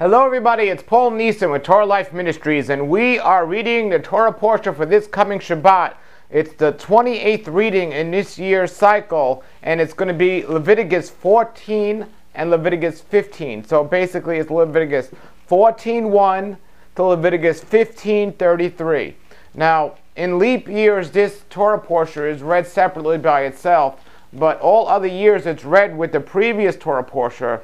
Hello everybody, it's Paul Neeson with Torah Life Ministries, and we are reading the Torah portion for this coming Shabbat. It's the 28th reading in this year's cycle, and it's going to be Leviticus 14 and Leviticus 15. So basically it's Leviticus 14:1 to Leviticus 15:33. Now, in leap years, this Torah portion is read separately by itself, but all other years it's read with the previous Torah portion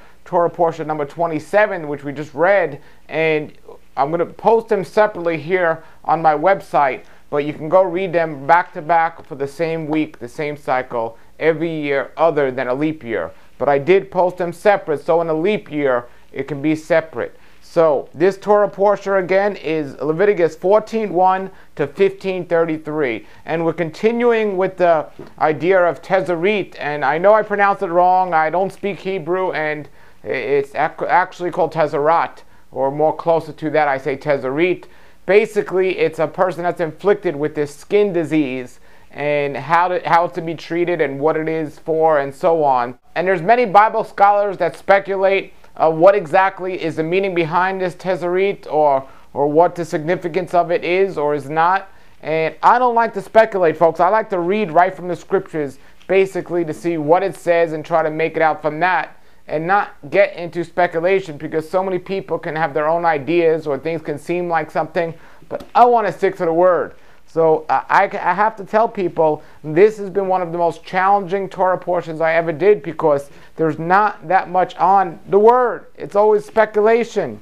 number 27, which we just read, and I'm going to post them separately here on my website, but you can go read them back to back for the same week, the same cycle, every year other than a leap year. But I did post them separate, so in a leap year, it can be separate. So this Torah portion again is Leviticus 14:1 to 15:33, and we're continuing with the idea of tzara'at. And I know I pronounced it wrong. I don't speak Hebrew, and it's actually called tzara'at, or more closer to that, I say tzara'at. Basically, it's a person that's inflicted with this skin disease, and how it's to be treated, and what it is for, and so on. And there's many Bible scholars that speculate what exactly is the meaning behind this tzara'at, or what the significance of it is or is not. And I don't like to speculate, folks. I like to read right from the scriptures, basically to see what it says and try to make it out from that, and not get into speculation, because so many people can have their own ideas, or things can seem like something, but I want to stick to the word. So I have to tell people, this has been one of the most challenging Torah portions I ever did, because there's not that much on the word. It's always speculation.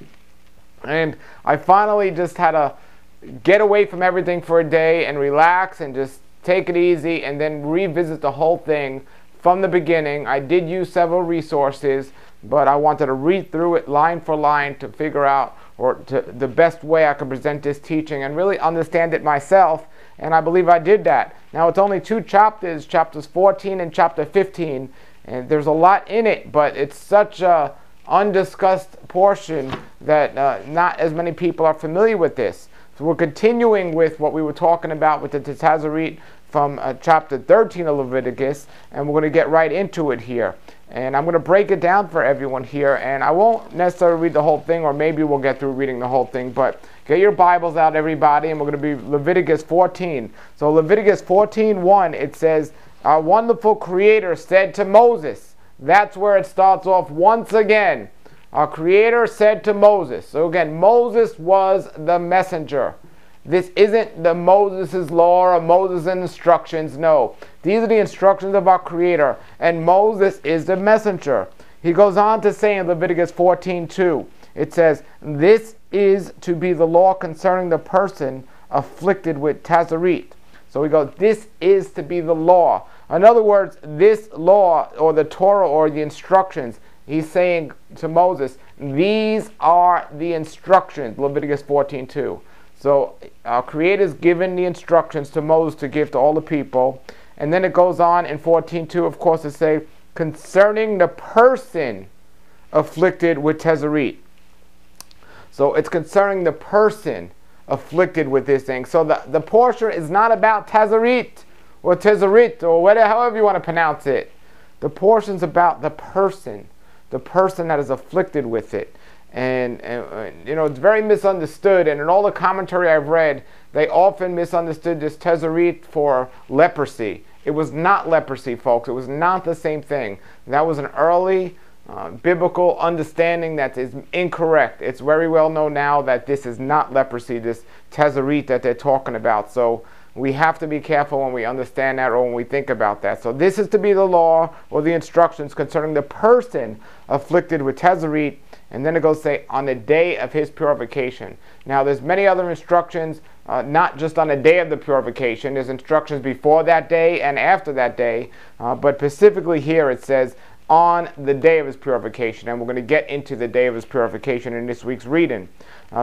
And I finally just had to get away from everything for a day and relax and just take it easy, and then revisit the whole thing from the beginning. I did use several resources, but I wanted to read through it line for line to figure out the best way I could present this teaching and really understand it myself, and I believe I did that. Now, it's only two chapters, chapters 14 and chapter 15, and there's a lot in it, but it's such a undiscussed portion that not as many people are familiar with this. So we're continuing with what we were talking about with the tzara'at from chapter 13 of Leviticus, and we're going to get right into it here. And I'm going to break it down for everyone here, and I won't necessarily read the whole thing, or maybe we'll get through reading the whole thing, but get your Bibles out, everybody, and we're going to be Leviticus 14. So Leviticus 14:1, it says, "Our wonderful Creator said to Moses." That's where it starts off once again. Our Creator said to Moses. So again, Moses was the messenger. This isn't the Moses' law or Moses' instructions. No, these are the instructions of our Creator, and Moses is the messenger. He goes on to say in Leviticus 14:2, it says, "This is to be the law concerning the person afflicted with tzara'at." So we go, this is to be the law. In other words, this law, or the Torah, or the instructions, he's saying to Moses, these are the instructions, Leviticus 14:2. So our Creator's given the instructions to Moses to give to all the people. And then it goes on in 14:2, of course, to say, concerning the person afflicted with tzara'at. So it's concerning the person afflicted with this thing. So the portion is not about tzara'at, or whatever, however you want to pronounce it. The portion's about the person that is afflicted with it. And you know, it's very misunderstood, and in all the commentary I've read, they often misunderstood this tzara'at for leprosy. It was not leprosy, folks. It was not the same thing. That was an early biblical understanding that is incorrect. It's very well known now that this is not leprosy, this tzara'at that they're talking about. So we have to be careful when we understand that, or when we think about that. So this is to be the law, or the instructions concerning the person afflicted with tzara'at. And then it goes say, on the day of his purification. Now there's many other instructions, not just on the day of the purification. There's instructions before that day and after that day. But specifically here it says, on the day of his purification. And we're going to get into the day of his purification in this week's reading.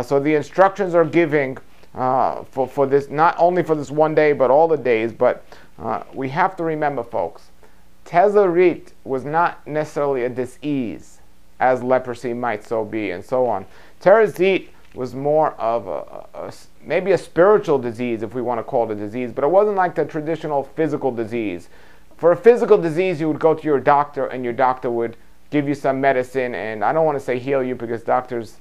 So the instructions are giving for this, not only for this one day, but all the days. But we have to remember, folks, tzara'at was not necessarily a disease, as leprosy might so be, and so on. Tzara'at was more of maybe a spiritual disease, if we want to call it a disease, but it wasn't like the traditional physical disease. For a physical disease, you would go to your doctor, and your doctor would give you some medicine, and I don't want to say heal you, because doctors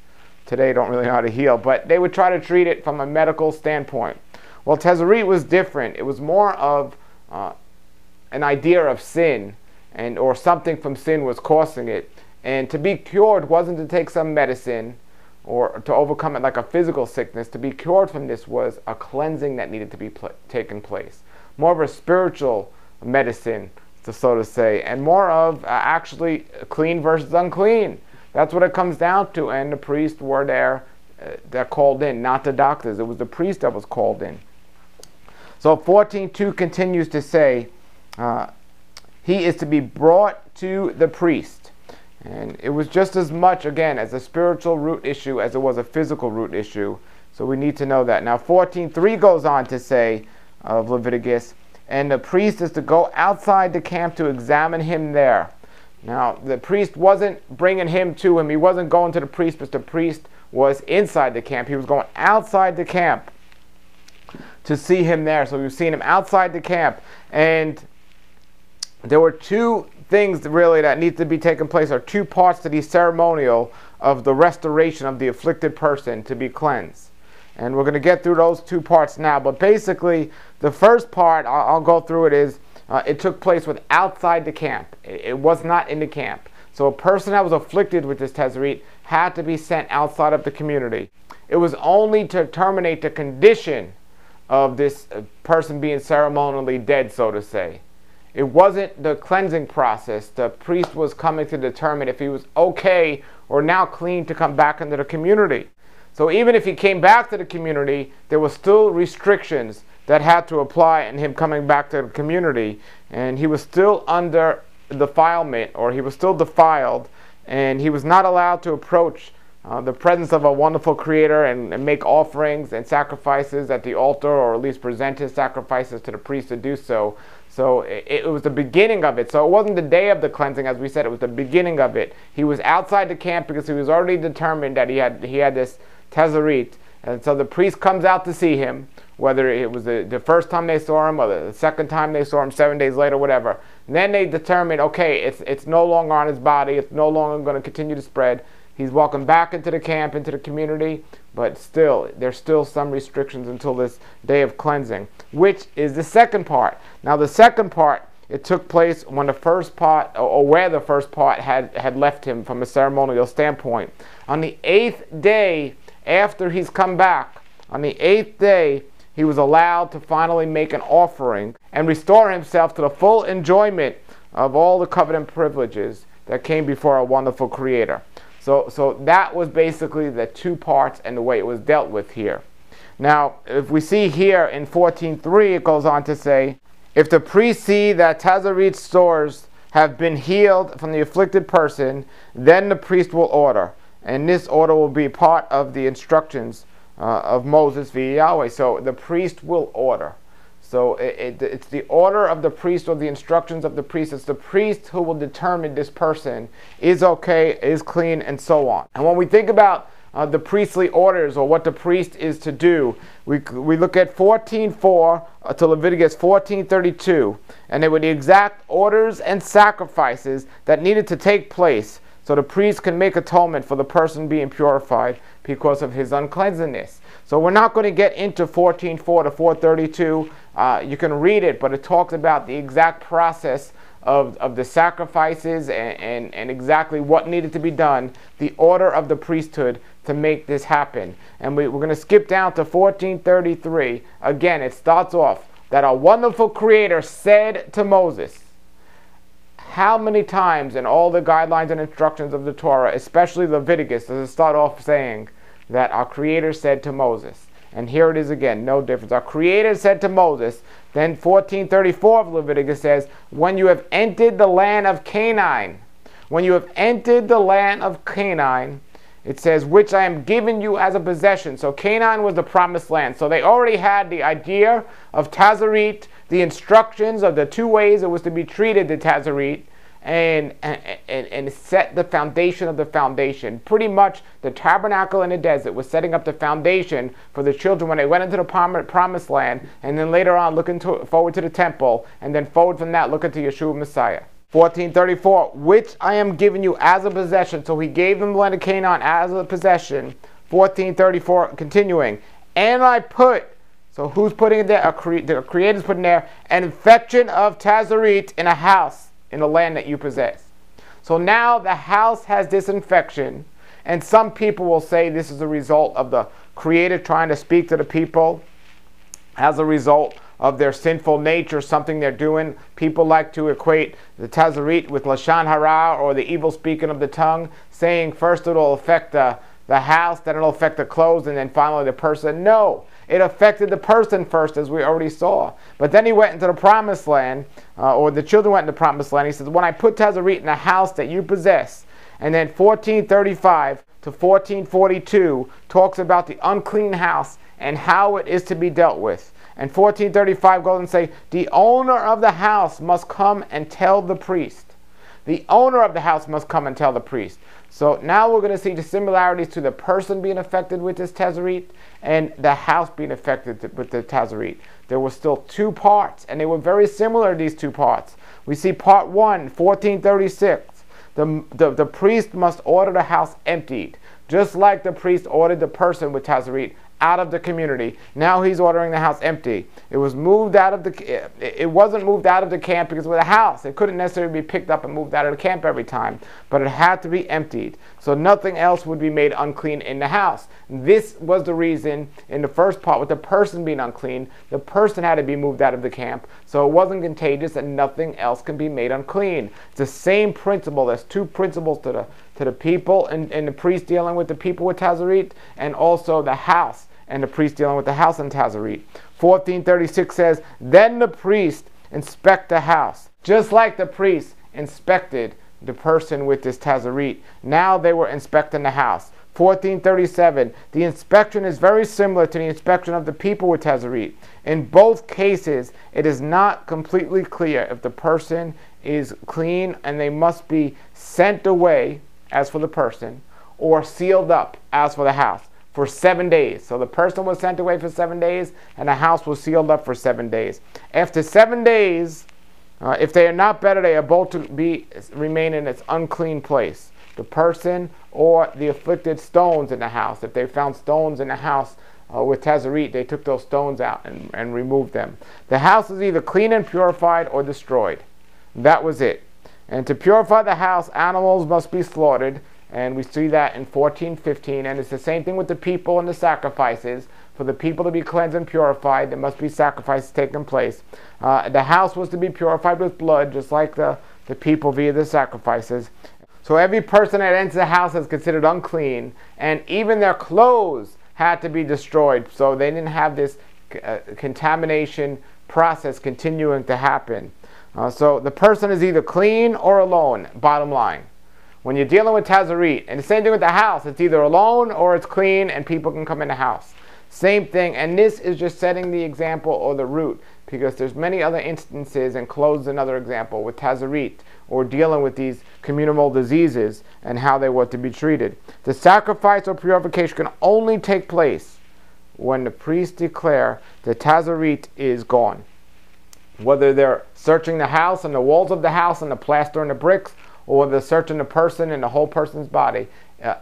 today don't really know how to heal, but they would try to treat it from a medical standpoint. Well, tzara'at was different. It was more of an idea of sin, or something from sin was causing it. And to be cured wasn't to take some medicine or to overcome it like a physical sickness. To be cured from this was a cleansing that needed to be taken place. More of a spiritual medicine, so to say, and more of actually clean versus unclean. That's what it comes down to. And the priests were there, they're called in, not the doctors. It was the priest that was called in. So 14:2 continues to say, he is to be brought to the priest. And it was just as much, again, as a spiritual root issue as it was a physical root issue. So we need to know that. Now 14:3 goes on to say of Leviticus, and the priest is to go outside the camp to examine him there. Now the priest wasn't bringing him to him. He wasn't going to the priest, but the priest was inside the camp. He was going outside the camp to see him there. So we've seen him outside the camp. And there were two things really that need to be taken place, or two parts to the ceremonial of the restoration of the afflicted person to be cleansed. And we're going to get through those two parts now. But basically, the first part, I'll go through it, is it took place with outside the camp. It was not in the camp. So a person that was afflicted with this tzara'at had to be sent outside of the community. It was only to terminate the condition of this person being ceremonially dead, so to say. It wasn't the cleansing process. The priest was coming to determine if he was okay or now clean to come back into the community. So even if he came back to the community, there were still restrictions that had to apply in him coming back to the community. And he was still under defilement, or he was still defiled, and he was not allowed to approach the presence of a wonderful Creator and make offerings and sacrifices at the altar, or at least present his sacrifices to the priest to do so. So it was the beginning of it. So it wasn't the day of the cleansing, as we said. It was the beginning of it. He was outside the camp because he was already determined that he had this tzara'at. And so the priest comes out to see him, whether it was the first time they saw him or the second time they saw him 7 days later, whatever. And then they determine, okay, it's no longer on his body. It's no longer going to continue to spread. He's welcome back into the camp, into the community, but still, there's still some restrictions until this day of cleansing, which is the second part. Now, the second part, it took place when the first part, or where the first part had left him from a ceremonial standpoint. On the 8th day after he's come back, on the 8th day, he was allowed to finally make an offering and restore himself to the full enjoyment of all the covenant privileges that came before our wonderful Creator. So that was basically the two parts and the way it was dealt with here. Now, if we see here in 14:3, it goes on to say, if the priest see that tzara'at sores have been healed from the afflicted person, then the priest will order. And this order will be part of the instructions of Moses via Yahweh. So the priest will order. So it's the order of the priest, or the instructions of the priest. It's the priest who will determine this person is okay, is clean, and so on. And when we think about the priestly orders, or what the priest is to do, we look at 14:4 to Leviticus 14:32, and they were the exact orders and sacrifices that needed to take place so the priest can make atonement for the person being purified because of his uncleanness. So we're not going to get into 14:4 to 4:32. You can read it, but it talks about the exact process of the sacrifices and exactly what needed to be done, the order of the priesthood to make this happen. And we're going to skip down to 14:33. Again, it starts off that our wonderful Creator said to Moses. How many times in all the guidelines and instructions of the Torah, especially Leviticus, does it start off saying that our Creator said to Moses? And here it is again, no difference. Our Creator said to Moses. Then 14:34 of Leviticus says, when you have entered the land of Canaan, when you have entered the land of Canaan, it says, which I am giving you as a possession. So Canaan was the promised land. So they already had the idea of tzara'at, the instructions of the two ways it was to be treated, the tzara'at, and set the foundation of the foundation. Pretty much the tabernacle in the desert was setting up the foundation for the children when they went into the promised land, and then later on looking forward to the temple, and then forward from that looking to Yeshua Messiah. 14:34, which I am giving you as a possession. So he gave them the land of Canaan as a possession, 14:34, continuing. And I put, so who's putting it there? The Creator's putting there, an infection of tzara'at in a house in the land that you possess. So now the house has this infection, and some people will say this is a result of the Creator trying to speak to the people as a result of their sinful nature, something they're doing. People like to equate the tzara'at with lashon hara, or the evil speaking of the tongue, saying first it'll affect the house, then it'll affect the clothes, and then finally the person. No, it affected the person first, as we already saw. But then he went into the promised land, or the children went into the promised land. He says, when I put tzara'at in a house that you possess. And then 14:35 to 14:42 talks about the unclean house and how it is to be dealt with. And 14:35 goes and say, the owner of the house must come and tell the priest. The owner of the house must come and tell the priest. So now we're going to see the similarities to the person being affected with this tzara'at and the house being affected with the tzara'at. There were still two parts, and they were very similar, these two parts. We see part 1, 14:36. The priest must order the house emptied, just like the priest ordered the person with tzara'at out of the community. Now he's ordering the house empty. It wasn't moved out of the camp because it was a house. It couldn't necessarily be picked up and moved out of the camp every time, but it had to be emptied. So nothing else would be made unclean in the house. This was the reason in the first part with the person being unclean. The person had to be moved out of the camp, so it wasn't contagious, and nothing else can be made unclean. It's the same principle. There's two principles to the people and the priest dealing with the people with tzara'at, and also the house and the priest dealing with the house and tzara'at. 14:36 says, then the priest inspect the house, just like the priest inspected the person with this tzara'at. Now they were inspecting the house. 14:37, the inspection is very similar to the inspection of the people with tzara'at. In both cases, it is not completely clear if the person is clean, and they must be sent away, as for the person, or sealed up, as for the house, for 7 days. So the person was sent away for 7 days, and the house was sealed up for 7 days. After 7 days, if they are not better, they are both to remain in its unclean place. The person or the afflicted stones in the house. If they found stones in the house with tzara'at, they took those stones out and removed them. The house is either clean and purified or destroyed. That was it. And to purify the house, animals must be slaughtered. And we see that in 14:15, and it's the same thing with the people and the sacrifices. For the people to be cleansed and purified, there must be sacrifices taking place. The house was to be purified with blood, just like the people via the sacrifices. So every person that enters the house is considered unclean, and even their clothes had to be destroyed, so they didn't have this contamination process continuing to happen. So the person is either clean or alone, bottom line. When you're dealing with tzara'at, and the same thing with the house, it's either alone or it's clean and people can come in the house. Same thing, and this is just setting the example or the root, because there's many other instances, and clothes another example, with tzara'at, or dealing with these communicable diseases and how they were to be treated. The sacrifice or purification can only take place when the priests declare the tzara'at is gone. Whether they're searching the house and the walls of the house and the plaster and the bricks, or they're searching the person and the whole person's body,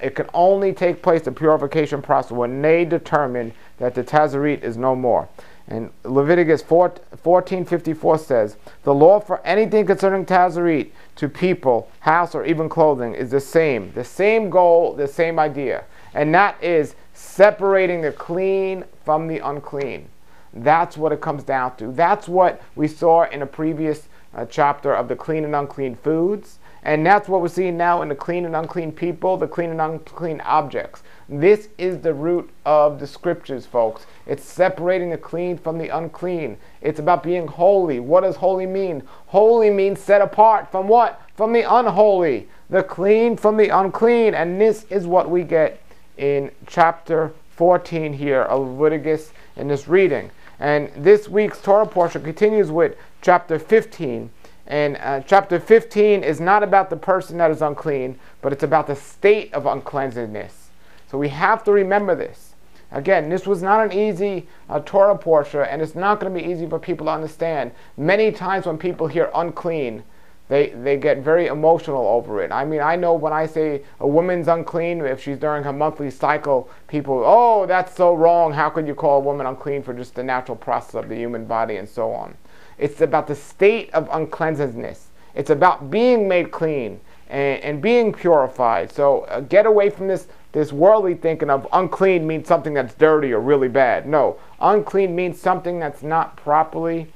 it can only take place, the purification process, when they determine that the tzara'at is no more. And Leviticus 14:54 says, the law for anything concerning tzara'at to people, house, or even clothing is the same goal, the same idea. And that is separating the clean from the unclean. That's what it comes down to. That's what we saw in a previous chapter of the clean and unclean foods. And that's what we're seeing now in the clean and unclean people, the clean and unclean objects. This is the root of the scriptures, folks. It's separating the clean from the unclean. It's about being holy. What does holy mean? Holy means set apart from what? From the unholy. The clean from the unclean. And this is what we get in chapter 14 here of Leviticus in this reading. And this week's Torah portion continues with chapter 15. And chapter 15 is not about the person that is unclean, but it's about the state of uncleanness. So we have to remember this. Again, this was not an easy Torah portion, and it's not going to be easy for people to understand. Many times when people hear unclean, They get very emotional over it. I mean, I know when I say a woman's unclean, if she's during her monthly cycle, people, oh, that's so wrong. How could you call a woman unclean for just the natural process of the human body and so on? It's about the state of uncleansedness. It's about being made clean and being purified. So get away from this worldly thinking of unclean means something that's dirty or really bad. No, unclean means something that's not properly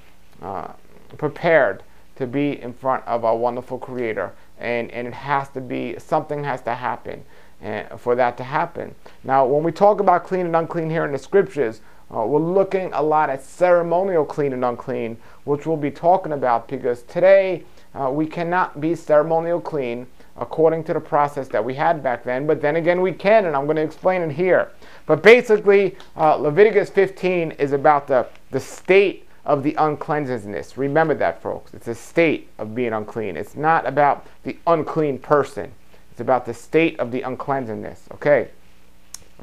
prepared to be in front of our wonderful Creator, and it has to be, something has to happen for that to happen. Now, when we talk about clean and unclean here in the scriptures, we're looking a lot at ceremonial clean and unclean, which we'll be talking about, because today we cannot be ceremonial clean according to the process that we had back then, but then again we can, and I'm going to explain it here. But basically, Leviticus 15 is about the state of the uncleansedness. Remember that, folks. It's a state of being unclean. It's not about the unclean person. It's about the state of the uncleansedness. Okay?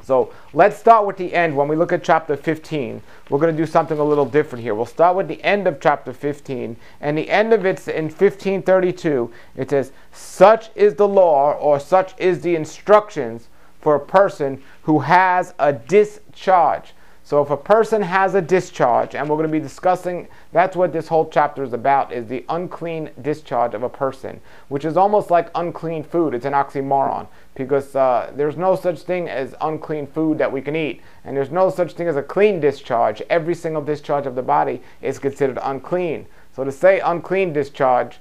So let's start with the end. When we look at chapter 15, we're going to do something a little different here. We'll start with the end of chapter 15, and the end of it's in 15:32. It says, "Such is the law," or such is the instructions for a person who has a discharge. So if a person has a discharge, and we're going to be discussing, that's what this whole chapter is about, is the unclean discharge of a person, which is almost like unclean food. It's an oxymoron, because there's no such thing as unclean food that we can eat, and there's no such thing as a clean discharge. Every single discharge of the body is considered unclean. So to say unclean discharge,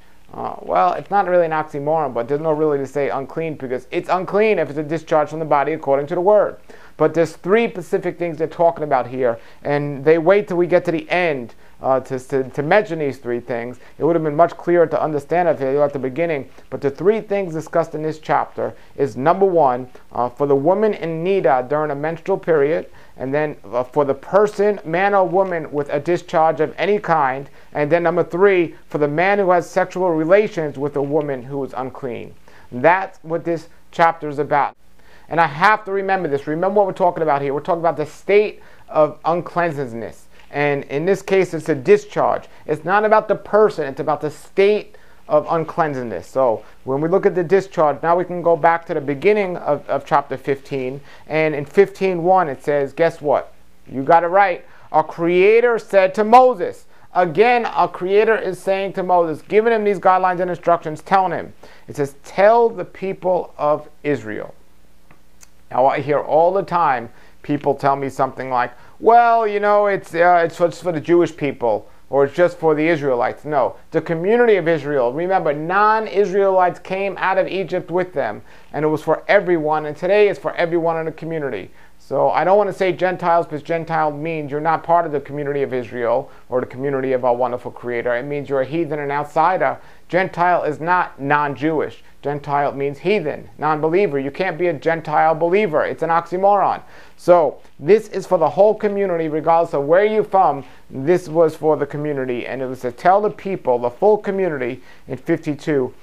well, it's not really an oxymoron, but there's no really to say unclean, because it's unclean if it's a discharge from the body according to the word. But there's three specific things they're talking about here, and they wait till we get to the end to mention these three things. It would have been much clearer to understand it at the beginning. But the three things discussed in this chapter is, number one, for the woman in nida during a menstrual period, and then for the person, man or woman, with a discharge of any kind, and then number three, for the man who has sexual relations with a woman who is unclean. That's what this chapter is about. And I have to remember this. Remember what we're talking about here. We're talking about the state of uncleansedness. And in this case, it's a discharge. It's not about the person. It's about the state of uncleansedness. So when we look at the discharge, now we can go back to the beginning of chapter 15. And in 15:1, it says, guess what? You got it right. Our Creator said to Moses. Again, our Creator is saying to Moses, giving him these guidelines and instructions, telling him. It says, tell the people of Israel. Now, I hear all the time people tell me something like, well, you know, it's just for the Jewish people, or it's just for the Israelites. No, the community of Israel. Remember, non-Israelites came out of Egypt with them, and it was for everyone, and today it's for everyone in the community. So I don't want to say Gentiles, because Gentile means you're not part of the community of Israel or the community of our wonderful Creator. It means you're a heathen and outsider. Gentile is not non-Jewish. Gentile means heathen, non-believer. You can't be a Gentile believer. It's an oxymoron. So this is for the whole community, regardless of where you're from. This was for the community, and it was to tell the people, the full community, in 52.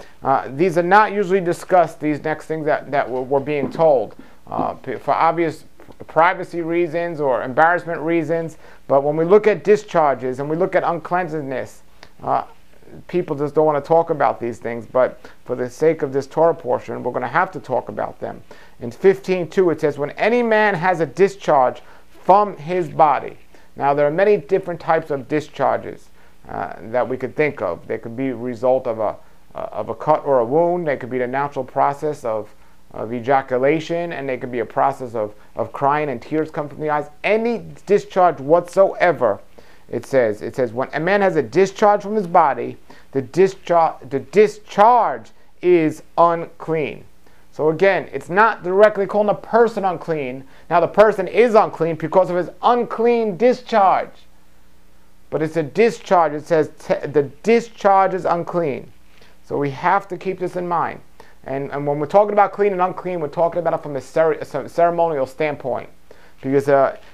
These are not usually discussed, these next things that we're being told, for obvious privacy reasons or embarrassment reasons. But when we look at discharges and we look at uncleansedness, people just don't want to talk about these things, but for the sake of this Torah portion, we're going to have to talk about them. In 15:2, it says, when any man has a discharge from his body. Now, there are many different types of discharges that we could think of. They could be a result of a cut or a wound. They could be the natural process of ejaculation, and they could be a process of crying and tears come from the eyes. Any discharge whatsoever, it says when a man has a discharge from his body, the discharge is unclean. So again, it's not directly calling a person unclean. Now the person is unclean because of his unclean discharge. But it's a discharge. It says the discharge is unclean. So we have to keep this in mind. And when we're talking about clean and unclean, we're talking about it from a ceremonial standpoint. Because,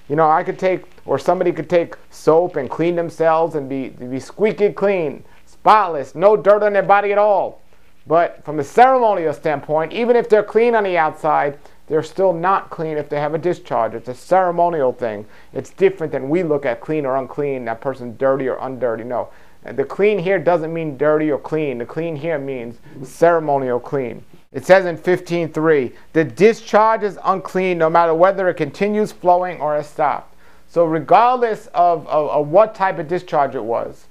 you know, I could take, or somebody could take soap and clean themselves and be squeaky clean, spotless, no dirt on their body at all. But from a ceremonial standpoint, even if they're clean on the outside, they're still not clean if they have a discharge. It's a ceremonial thing. It's different than we look at clean or unclean, that person's dirty or undirty. No. The clean here doesn't mean dirty or clean. The clean here means ceremonial clean. It says in 15:3, the discharge is unclean no matter whether it continues flowing or has stopped. So regardless of what type of discharge it was,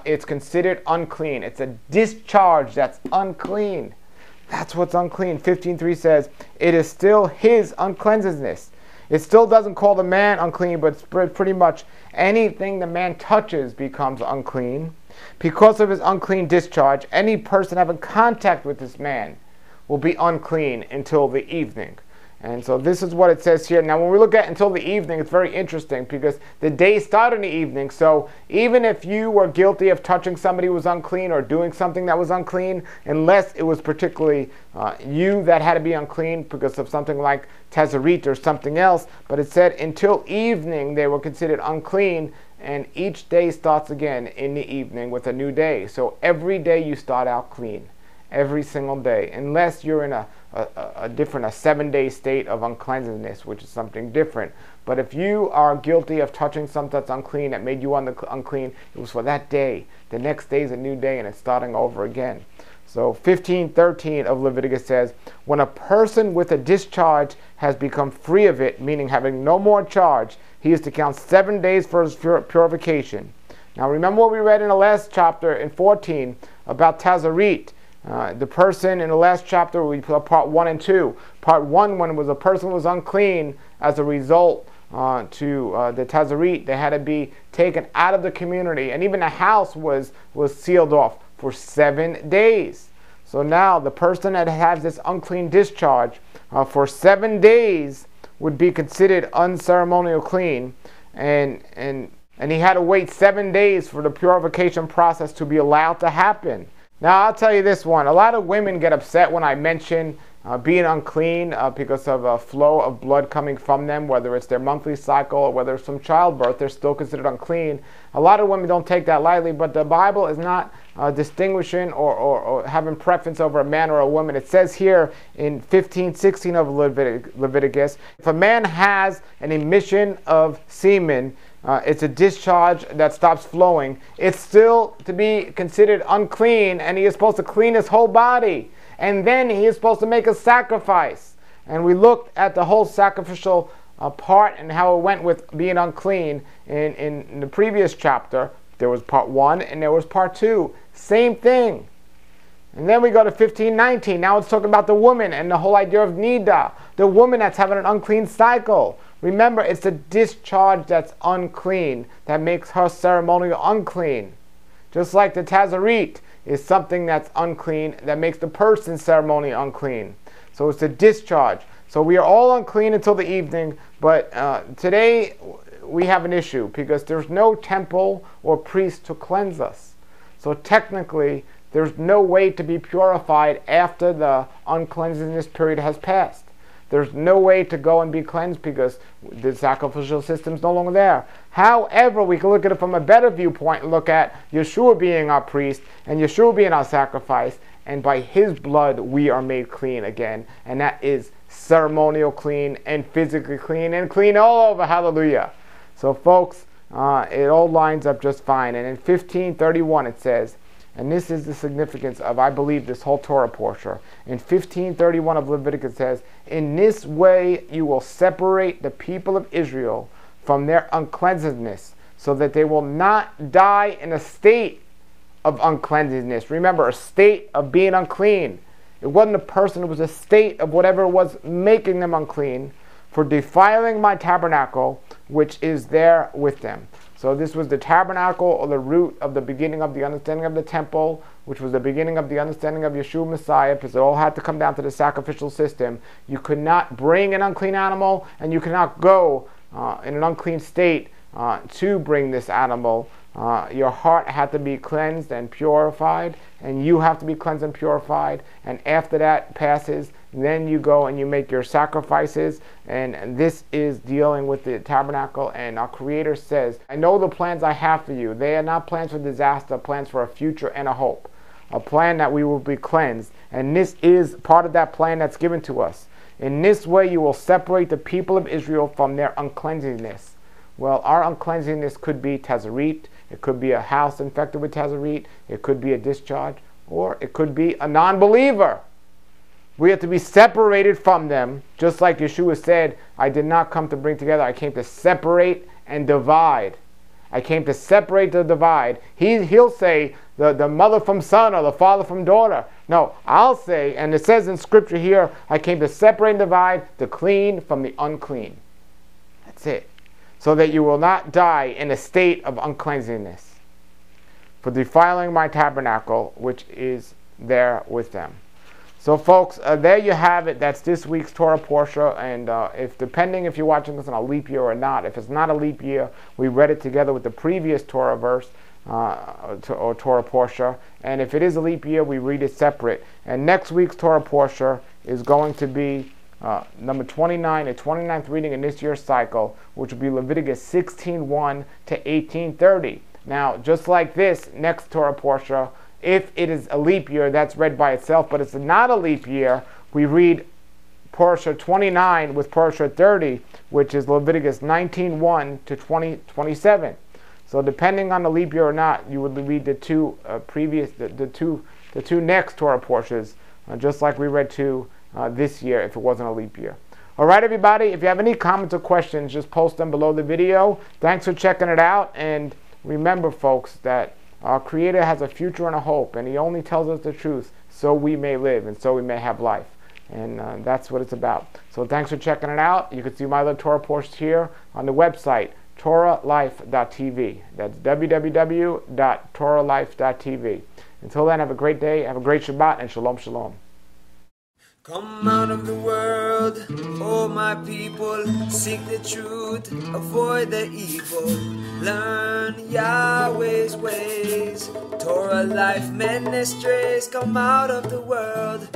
it's considered unclean. It's a discharge that's unclean. That's what's unclean. 15:3 says, it is still his uncleanness. It still doesn't call the man unclean, but pretty much anything the man touches becomes unclean. Because of his unclean discharge, any person having contact with this man will be unclean until the evening. And so this is what it says here. Now when we look at until the evening, it's very interesting because the day started in the evening. So even if you were guilty of touching somebody who was unclean or doing something that was unclean, unless it was particularly you that had to be unclean because of something like tzara'at or something else, but it said until evening they were considered unclean, and each day starts again in the evening with a new day. So every day you start out clean. Every single day, unless you're in a 7-day state of uncleanness, which is something different. But if you are guilty of touching something that's unclean, that made you unclean, it was for that day. The next day is a new day and it's starting over again. So 15:13 of Leviticus says, when a person with a discharge has become free of it, meaning having no more charge, he is to count 7 days for his purification. Now remember what we read in the last chapter in 14 about tzara'at. The person in the last chapter, we put part 1 and 2. Part 1, when a person was unclean as a result to the tzara'at, they had to be taken out of the community, and even the house was sealed off for 7 days. So now the person that has this unclean discharge for 7 days would be considered unceremonial clean, and he had to wait 7 days for the purification process to be allowed to happen. Now, I'll tell you this one. A lot of women get upset when I mention being unclean because of a flow of blood coming from them, whether it's their monthly cycle or whether it's from childbirth. They're still considered unclean. A lot of women don't take that lightly, but the Bible is not distinguishing or having preference over a man or a woman. It says here in 15:16 of Leviticus, if a man has an emission of semen, it's a discharge that stops flowing, it's still to be considered unclean, and he is supposed to clean his whole body, and then he is supposed to make a sacrifice. And we looked at the whole sacrificial part and how it went with being unclean in the previous chapter. There was part 1 and there was part 2, same thing. And then we go to 15:19. Now it's talking about the woman and the whole idea of nida, the woman that's having an unclean cycle. Remember, it's the discharge that's unclean that makes her ceremonial unclean. Just like the tzara'at is something that's unclean that makes the person ceremonially unclean. So it's the discharge. So we are all unclean until the evening, but today we have an issue because there's no temple or priest to cleanse us. So technically, there's no way to be purified after the uncleanliness period has passed. There's no way to go and be cleansed because the sacrificial system is no longer there. However, we can look at it from a better viewpoint and look at Yeshua being our priest and Yeshua being our sacrifice, and by his blood we are made clean again, and that is ceremonial clean and physically clean and clean all over. Hallelujah. So folks, it all lines up just fine. And in 15:31 it says, and this is the significance of, I believe, this whole Torah portion. In 15:31 of Leviticus, it says, in this way you will separate the people of Israel from their uncleanness, so that they will not die in a state of uncleanness. Remember, a state of being unclean. It wasn't a person, it was a state of whatever was making them unclean, for defiling my tabernacle, which is there with them. So this was the tabernacle, or the root of the beginning of the understanding of the temple, which was the beginning of the understanding of Yeshua Messiah, because it all had to come down to the sacrificial system. You could not bring an unclean animal, and you could not go in an unclean state to bring this animal. Your heart had to be cleansed and purified, and you have to be cleansed and purified. And after that passes, then you go and you make your sacrifices. And this is dealing with the tabernacle. And our Creator says, I know the plans I have for you. They are not plans for disaster, plans for a future and a hope. A plan that we will be cleansed. And this is part of that plan that's given to us. In this way you will separate the people of Israel from their uncleanness. Well, our uncleanness could be tzara'at, It could be a house infected with tzara'at. It could be a discharge. Or it could be a non-believer. We have to be separated from them. Just like Yeshua said, I did not come to bring together. I came to separate and divide. I came to separate the divide. He'll say the mother from son or the father from daughter. No, I'll say, and it says in scripture here, I came to separate and divide the clean from the unclean. That's it. So that you will not die in a state of uncleanness for defiling my tabernacle, which is there with them. So folks, there you have it. That's this week's Torah portion. And depending if you're watching this on a leap year or not, if it's not a leap year, we read it together with the previous Torah verse or Torah portion. And if it is a leap year, we read it separate. And next week's Torah portion is going to be number 29, the 29th reading in this year's cycle, which will be Leviticus 16:1 to 18:30. Now, just like this next Torah portion, if it is a leap year, that's read by itself. But it's not a leap year, we read Parsha 29 with Parsha 30, which is Leviticus 19:1 to 20:27. So depending on the leap year or not, you would read the two next Torah portions, just like we read two this year if it wasn't a leap year. All right, everybody. If you have any comments or questions, just post them below the video. Thanks for checking it out, and remember, folks, that our Creator has a future and a hope, and He only tells us the truth so we may live and so we may have life. And that's what it's about. So thanks for checking it out. You can see my other Torah portions here on the website, TorahLife.tv. That's www.TorahLife.tv. Until then, have a great day, have a great Shabbat, and Shalom, Shalom. Come out of the world, oh my people, seek the truth, avoid the evil, learn Yahweh's ways, Torah Life Ministries, come out of the world.